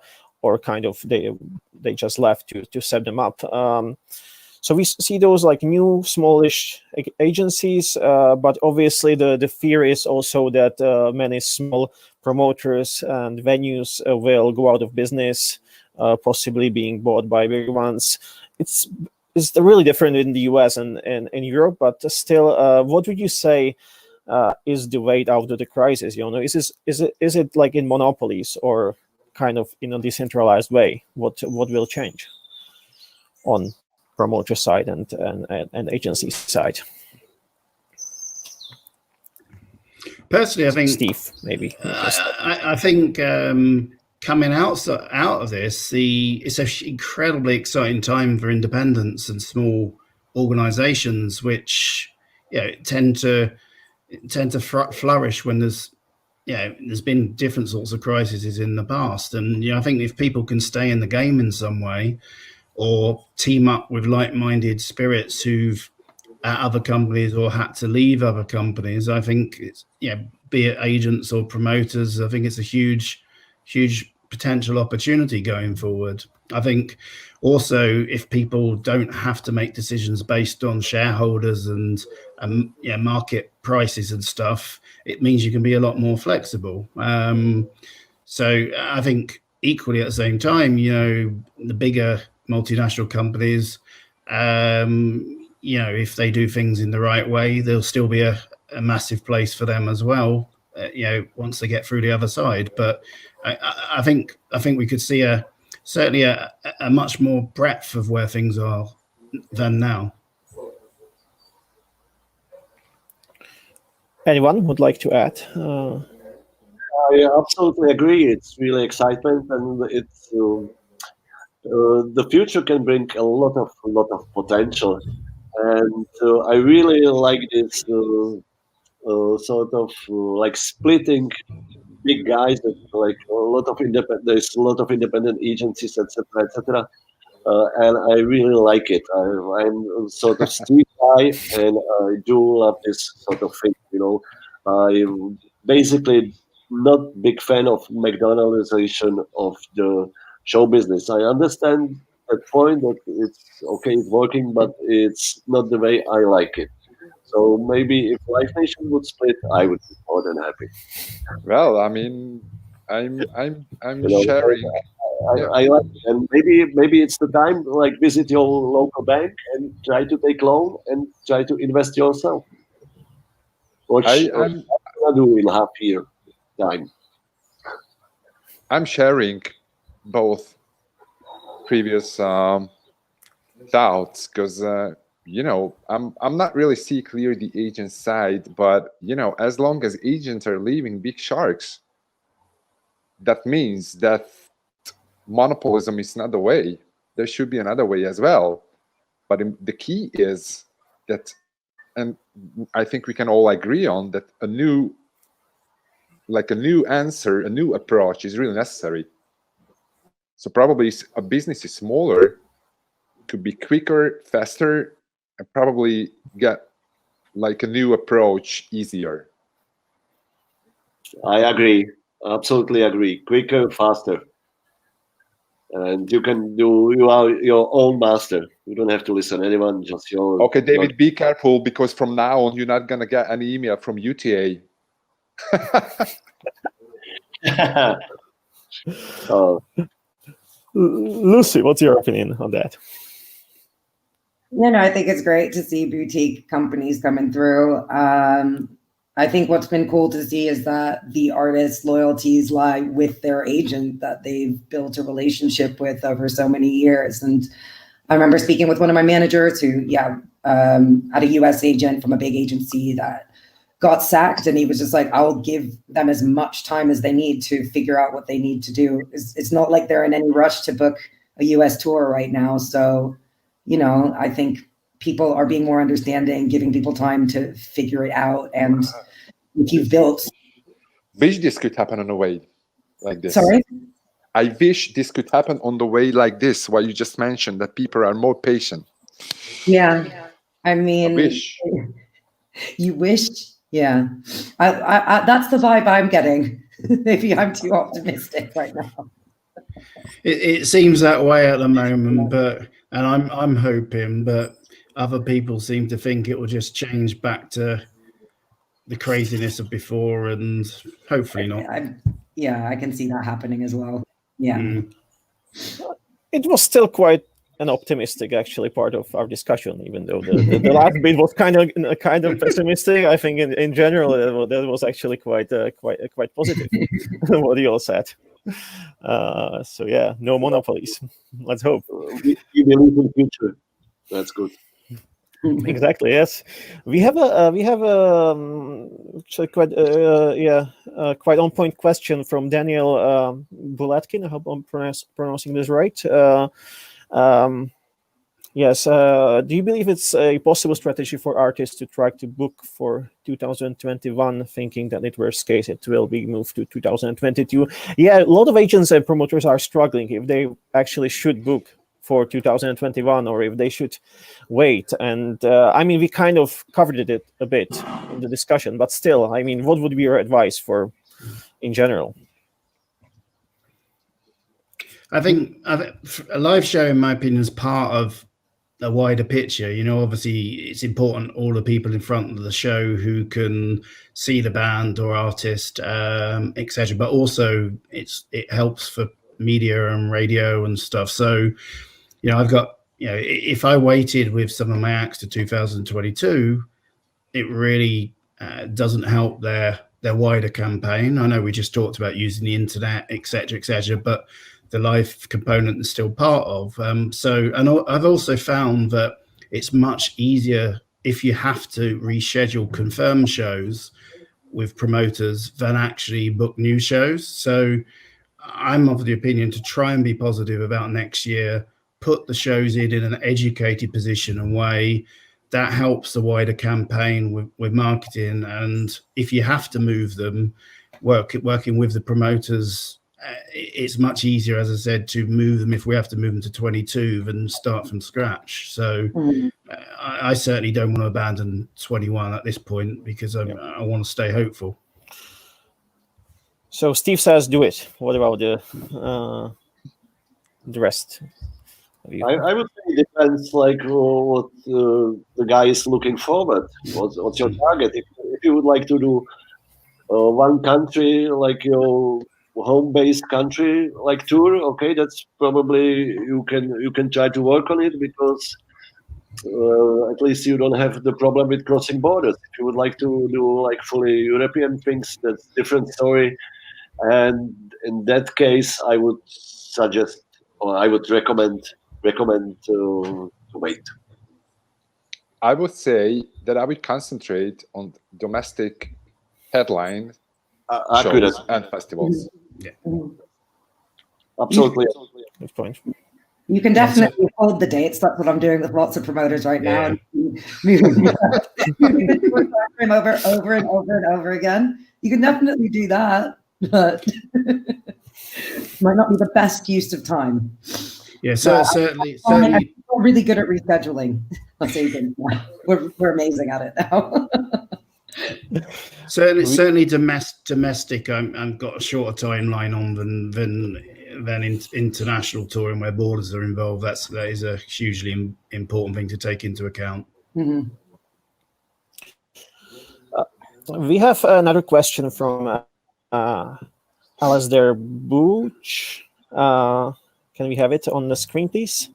Speaker 2: kind of they just left to set them up. So we see those like new smallish agencies, but obviously the fear is also that many small promoters and venues will go out of business, possibly being bought by big ones. It's really different in the US and in Europe, but still, what would you say is the way out of the crisis? Is it like in monopolies or kind of in a decentralized way? What will change on promoter side and agency side?
Speaker 5: Personally, I think
Speaker 2: Steve, maybe.
Speaker 5: I think coming out of this, it's an incredibly exciting time for independents and small organizations, which tend to flourish when there's been different sorts of crises in the past. And I think if people can stay in the game in some way, or team up with like-minded spirits who've at other companies or had to leave other companies, I think it's be it agents or promoters, I think it's a huge potential opportunity going forward. I think also if people don't have to make decisions based on shareholders and market prices and stuff, it means you can be a lot more flexible. So I think equally at the same time, the bigger multinational companies, if they do things in the right way, there'll still be a massive place for them as well, once they get through the other side. But I think we could see certainly a much more breadth of where things are than now.
Speaker 2: Anyone would like to add?
Speaker 4: I absolutely agree. It's really excitement, and it's the future can bring a lot of potential, and I really like this sort of like splitting big guys that like there's a lot of independent agencies, etc., etc. And I really like it. I'm sort of street guy, and I do love this sort of thing. I'm basically not big fan of McDonaldization of the show business. I understand that point that it's okay, it's working, but it's not the way I like it. So maybe if Live Nation would split, I would be more than happy.
Speaker 6: Well, I mean, I'm sharing.
Speaker 4: I like it. And maybe it's the time to like visit your local bank and try to take loan and try to invest yourself. Which I'm gonna do in half year time.
Speaker 6: I'm sharing both previous thoughts because I'm not really see clear the agent side, but as long as agents are leaving big sharks, that means that monopolism is not the way. There should be another way as well. But the key is that, and I think we can all agree on that, a new answer, a new approach is really necessary. So probably a business is smaller, could be quicker, faster, and probably get like a new approach easier.
Speaker 4: I agree. Absolutely agree. Quicker, faster. And you are your own master. You don't have to listen to anyone, just your...
Speaker 6: Okay, David, be careful, because from now on, you're not going to get an email from UTA.
Speaker 2: Lucy, what's your opinion on that?
Speaker 3: I think it's great to see boutique companies coming through. I think what's been cool to see is that the artists' loyalties lie with their agent that they've built a relationship with over so many years. And I remember speaking with one of my managers who, had a US agent from a big agency that got sacked. And he was just like, I'll give them as much time as they need to figure out what they need to do. It's not like they're in any rush to book a US tour right now. So, I think people are being more understanding, giving people time to figure it out. And if you've built...
Speaker 6: Wish this could happen on a way like this.
Speaker 3: Sorry?
Speaker 6: I wish this could happen on the way like this, what you just mentioned, that people are more patient.
Speaker 3: Yeah. I mean...
Speaker 6: I wish.
Speaker 3: You wish? Yeah. I that's the vibe I'm getting. Maybe I'm too optimistic right now.
Speaker 5: It seems that way at the moment, and I'm hoping, but other people seem to think it will just change back to the craziness of before, and hopefully not.
Speaker 3: I can see that happening as well. Yeah.
Speaker 2: It was still quite an optimistic, actually, part of our discussion, even though the last bit was kind of pessimistic. I think in general that was actually quite positive. What you all said. So yeah, no monopolies. Let's hope.
Speaker 4: We believe in the future. That's good.
Speaker 2: Exactly. Yes, we have actually quite on point question from Daniel Bulatkin. I hope I'm pronouncing this right. Yes. Do you believe it's a possible strategy for artists to try to book for 2021, thinking that in worst case it will be moved to 2022? Yeah, a lot of agents and promoters are struggling if they actually should book for 2021 or if they should wait. And we kind of covered it a bit in the discussion, but still, what would be your advice for in general?
Speaker 5: I think a live show, in my opinion, is part of a wider picture. You know, obviously it's important all the people in front of the show who can see the band or artist, etc. But also it helps for media and radio and stuff. So, you know, I've got, you know, if I waited with some of my acts to 2022, it really doesn't help their wider campaign. I know we just talked about using the internet, etc., but the live component is still part of. And I've also found that it's much easier if you have to reschedule confirmed shows with promoters than actually book new shows. So I'm of the opinion to try and be positive about next year, put the shows in an educated position and way that helps the wider campaign with marketing. And if you have to move them, working with the promoters, it's much easier, as I said, to move them if we have to move them to 22 than start from scratch. So I certainly don't want to abandon 21 at this point because I want to stay hopeful.
Speaker 2: So Steve says do it. What about the rest?
Speaker 4: I would say it depends, like what the guy is looking forward. What's your target? If you would like to do one country, like your home-based country, like tour, okay, that's probably you can try to work on it because at least you don't have the problem with crossing borders. If you would like to do like fully European things, that's different story. And in that case, I would suggest, or I would recommend to wait.
Speaker 6: I would say that I would concentrate on domestic headline shows and festivals.
Speaker 5: Yeah,
Speaker 4: absolutely.
Speaker 2: Good point.
Speaker 3: You can definitely hold the dates. That's what I'm doing with lots of promoters right now. And moving the time over and over again. You can definitely do that, but might not be the best use of time.
Speaker 5: Yeah, so certainly.
Speaker 3: I'm really good at rescheduling. We're amazing at it now.
Speaker 5: Certainly domestic. I've got a shorter timeline on than international touring where borders are involved. That is a hugely important thing to take into account.
Speaker 3: Mm-hmm.
Speaker 2: We have another question from Alasdair Booch. Can we have it on the screen, please?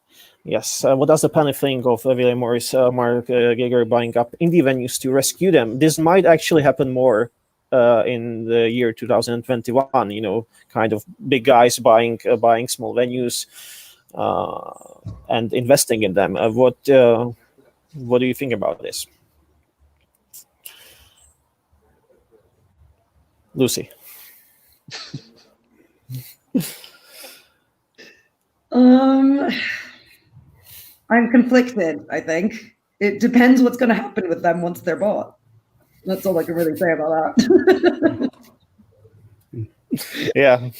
Speaker 2: Yes. What does the panel think of William Morris, Mark Geiger buying up indie venues to rescue them? This might actually happen more in the year 2021. You know, kind of big guys buying small venues and investing in them. What do you think about this, Lucy?
Speaker 3: I'm conflicted, I think. It depends what's going to happen with them once they're bought. That's all I can really say about that.
Speaker 2: Yeah.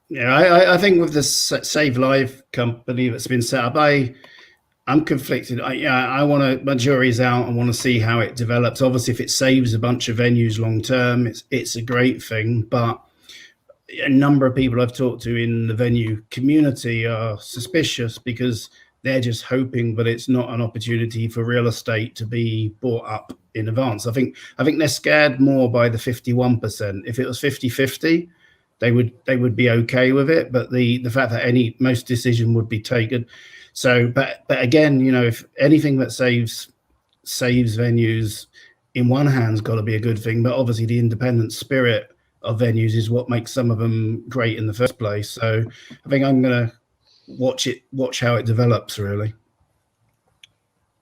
Speaker 5: Yeah, I think with the Save Live company that's been set up, I'm conflicted. I want to, my jury's out. I want to see how it develops. Obviously, if it saves a bunch of venues long term, it's a great thing. But a number of people I've talked to in the venue community are suspicious because they're just hoping that it's not an opportunity for real estate to be bought up in advance. I think they're scared more by the 51%. If it was 50-50, they would be okay with it. But the fact that most decision would be taken. So, but again, you know, if anything that saves venues, in one hand's got to be a good thing. But obviously, the independent spirit of venues is what makes some of them great in the first place. So, I think I'm gonna watch how it develops. Really,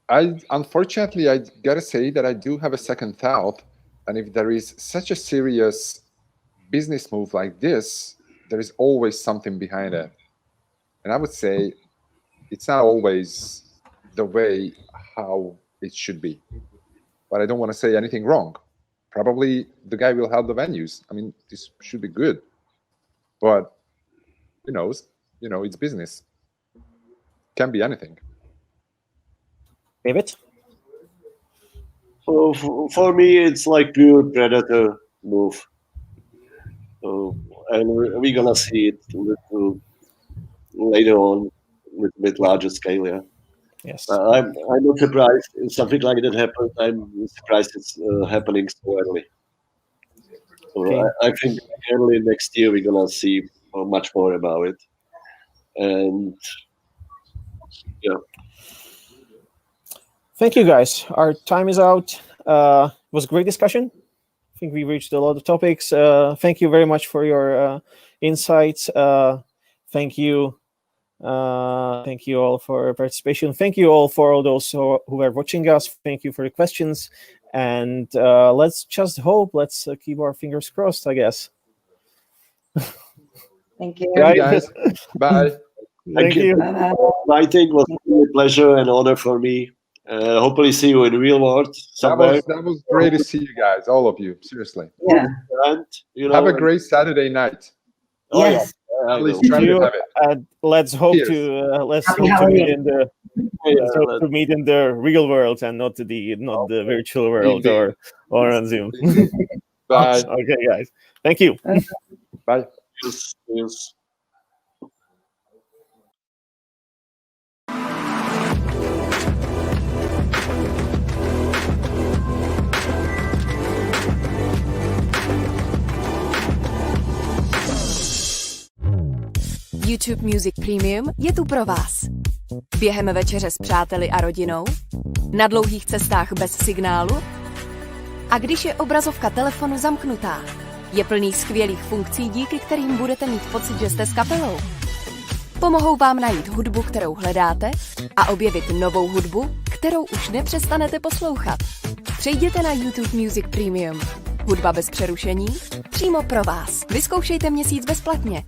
Speaker 6: Unfortunately, I gotta say that I do have a second thought, and if there is such a serious business move like this, there is always something behind it, and I would say it's not always the way how it should be. But I don't want to say anything wrong. Probably the guy will help the venues. I mean, this should be good, but who knows? You know, it's business. Can be anything.
Speaker 2: David?
Speaker 4: For me, it's like pure predator move. and we're gonna see it later on with a bit larger scale. Yeah.
Speaker 2: Yes.
Speaker 4: I'm not surprised if something like that happens. I'm surprised it's happening so early. So
Speaker 2: Okay.
Speaker 4: I think early next year we're gonna see much more about it, and yeah.
Speaker 2: Thank you, guys. Our time is out. It was a great discussion. I think we reached a lot of topics. Thank you very much for your insights. Thank you. Thank you all for participation. Thank you all for all those who are watching us. Thank you for the questions. And let's just hope. Let's keep our fingers crossed, I guess.
Speaker 3: Thank you.
Speaker 2: Right.
Speaker 6: Guys, bye.
Speaker 2: Thank you.
Speaker 3: Bye-bye.
Speaker 4: I think it was a pleasure and honor for me. Hopefully see you in the real world somewhere.
Speaker 6: That was great to see you guys, all of you. Seriously.
Speaker 3: Yeah.
Speaker 4: And, you know,
Speaker 6: Have a great Saturday night.
Speaker 4: Oh, yeah.
Speaker 3: Yes.
Speaker 4: I
Speaker 6: At least
Speaker 4: will.
Speaker 6: try
Speaker 2: You,
Speaker 6: to have it.
Speaker 2: and let's hope
Speaker 6: Cheers.
Speaker 2: to let's
Speaker 3: Happy
Speaker 2: hope to meet
Speaker 3: Halloween.
Speaker 2: in the let's hope to meet in the real world and not the virtual world
Speaker 6: Indeed.
Speaker 2: or on Zoom.
Speaker 6: Bye.
Speaker 2: Okay, guys. Thank you.
Speaker 6: Bye.
Speaker 4: Yes.
Speaker 1: YouTube Music Premium je tu pro vás. Během večeře s přáteli a rodinou, na dlouhých cestách bez signálu a když je obrazovka telefonu zamknutá, je plný skvělých funkcí, díky kterým budete mít pocit, že jste s kapelou. Pomohou vám najít hudbu, kterou hledáte a objevit novou hudbu, kterou už nepřestanete poslouchat. Přejděte na YouTube Music Premium. Hudba bez přerušení, přímo pro vás. Vyzkoušejte měsíc bezplatně.